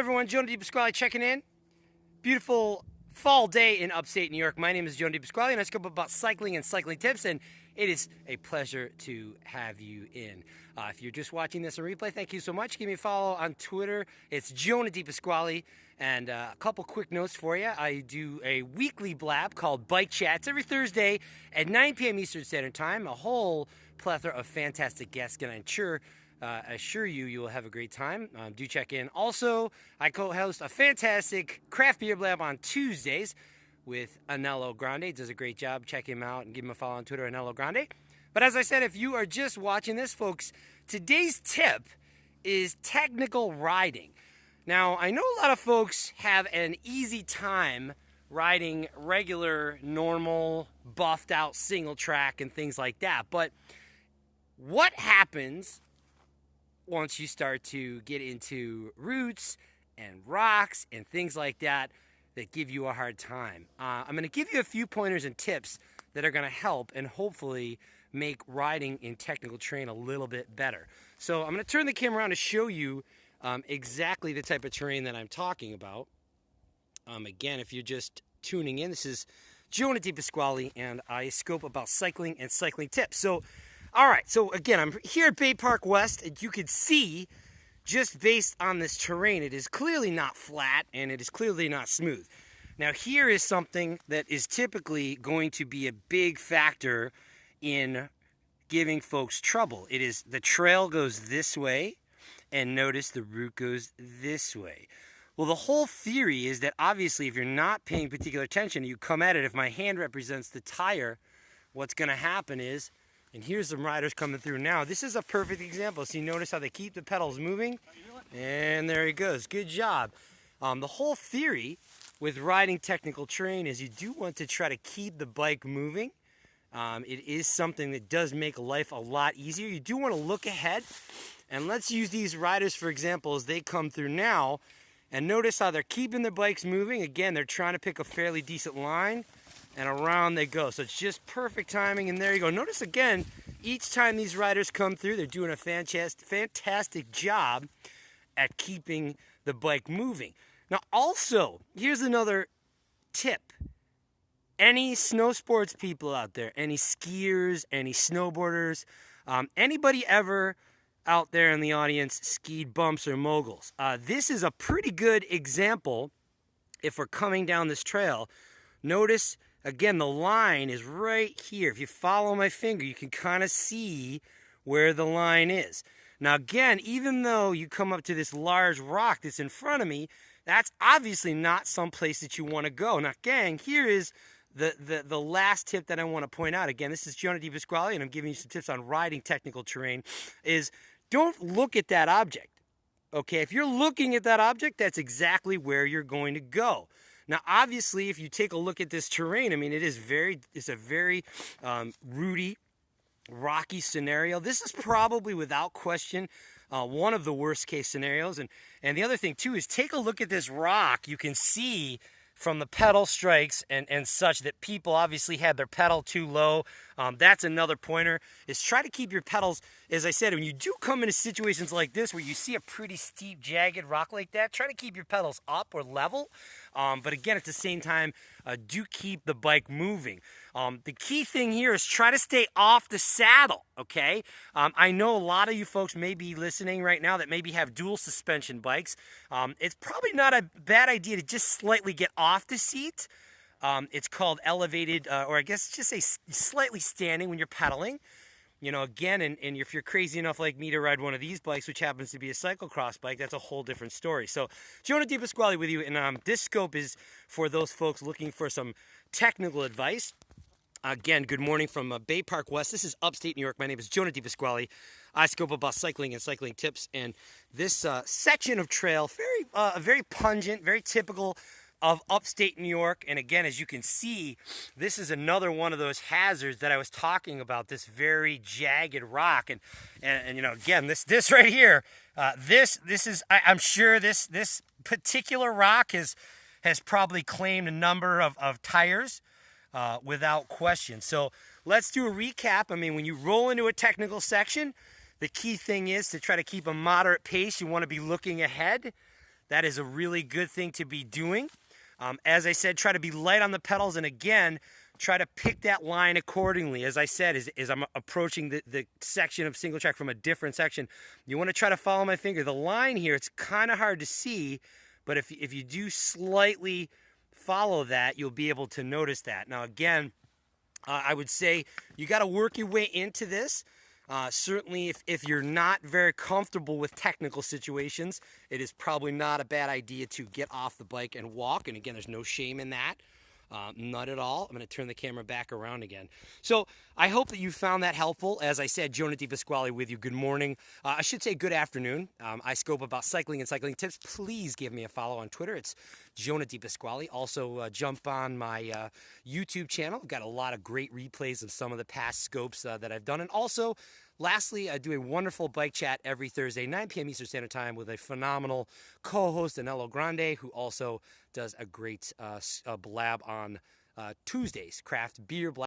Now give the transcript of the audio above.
everyone. Joe DePasquale checking in. Beautiful fall day in upstate New York. My name is Joe DePasquale, and I scope about cycling and cycling tips, and it is a pleasure to have you in. If you're just watching this on replay, thank you so much. Give me a follow on Twitter. It's Jonah DePasquale. And a couple quick notes for you. I do a weekly blab called Bike Chats every Thursday at 9 p.m. Eastern Standard Time. A whole plethora of fantastic guests, and I assure you, you will have a great time. Do check in. Also, I co-host a fantastic craft beer blab on Tuesdays with Anello Grande. He does a great job. Check him out and give him a follow on Twitter, Anello Grande. But as I said, if you are just watching this, folks, today's tip is technical riding. Now, I know a lot of folks have an easy time riding regular, normal, buffed out single track and things like that. But what happens once you start to get into roots and rocks and things like that that give you a hard time? I'm going to give you a few pointers and tips that are going to help and hopefully make riding in technical terrain a little bit better. So I'm going to turn the camera around to show you exactly the type of terrain that I'm talking about. Again, if you're just tuning in, this is Jonah DePasquale, and I scope about cycling and cycling tips. So, all right, so again, I'm here at Bay Park West, and you can see, just based on this terrain, it is clearly not flat, and it is clearly not smooth. Now, here is something that is typically going to be a big factor in giving folks trouble. It is the trail goes this way, and notice the route goes this way. Well, the whole theory is that obviously if you're not paying particular attention, you come at it, if my hand represents the tire, what's going to happen is, and here's some riders coming through now. This is a perfect example. So you notice how they keep the pedals moving? And there he goes. Good job. The whole theory with riding technical terrain is you do want to try to keep the bike moving. It is something that does make life a lot easier. You do want to look ahead. And let's use these riders, for example, as they come through now. And notice how they're keeping their bikes moving. Again, they're trying to pick a fairly decent line. And around they go. So it's just perfect timing. And there you go. Notice again, each time these riders come through, they're doing a fantastic job at keeping the bike moving. Now also, here's another tip. Any snow sports people out there, any skiers, any snowboarders, anybody ever out there in the audience skied bumps or moguls? This is a pretty good example if we're coming down this trail. Notice, again, the line is right here. If you follow my finger, you can kind of see where the line is. Now, again, even though you come up to this large rock that's in front of me, that's obviously not some place that you want to go. Now, gang, here is the last tip that I want to point out. Again, this is Jonah DePasquale, and I'm giving you some tips on riding technical terrain, is don't look at that object, okay? If you're looking at that object, that's exactly where you're going to go. Now, obviously, if you take a look at this terrain, I mean, it's a very rooty, rocky scenario. This is probably, without question, one of the worst case scenarios. And the other thing, too, is take a look at this rock. You can see from the pedal strikes and such that people obviously had their pedal too low. That's another pointer, is try to keep your pedals, as I said, when you do come into situations like this where you see a pretty steep, jagged rock like that, try to keep your pedals up or level. But again, at the same time, do keep the bike moving. The key thing here is try to stay off the saddle, okay? I know a lot of you folks may be listening right now that maybe have dual suspension bikes. It's probably not a bad idea to just slightly get off the seat. It's called elevated, or I guess just say slightly standing when you're pedaling. You know, again, and if you're crazy enough like me to ride one of these bikes, which happens to be a cyclo-cross bike, that's a whole different story. So, Jonah DePasquale with you, and this scope is for those folks looking for some technical advice. Again, good morning from Bay Park West. This is upstate New York. My name is Jonah DePasquale. I scope about cycling and cycling tips, and this section of trail, very pungent, very typical of upstate New York. And again, as you can see, this is another one of those hazards that I was talking about, this very jagged rock. And you know, again, this right here, this is, I'm sure this particular rock has probably claimed a number of tires without question. So let's do a recap. I mean, when you roll into a technical section, the key thing is to try to keep a moderate pace. You want to be looking ahead. That is a really good thing to be doing. As I said, try to be light on the pedals, and again, try to pick that line accordingly. As I said, as I'm approaching the section of single track from a different section, you want to try to follow my finger. The line here, it's kind of hard to see, but if you do slightly follow that, you'll be able to notice that. Now, again, I would say you got to work your way into this. Certainly, if you're not very comfortable with technical situations, it is probably not a bad idea to get off the bike and walk. And again, there's no shame in that. Not at all. I'm going to turn the camera back around again. So I hope that you found that helpful. As I said, Jonah DiPasquale with you. Good morning. I should say good afternoon. I scope about cycling and cycling tips. Please give me a follow on Twitter. It's Jonah DiPasquale. Also, jump on my YouTube channel. I've got a lot of great replays of some of the past scopes that I've done. And also, lastly, I do a wonderful bike chat every Thursday, 9 p.m. Eastern Standard Time, with a phenomenal co-host, Anello Grande, who also does a great blab on Tuesdays, craft beer blab.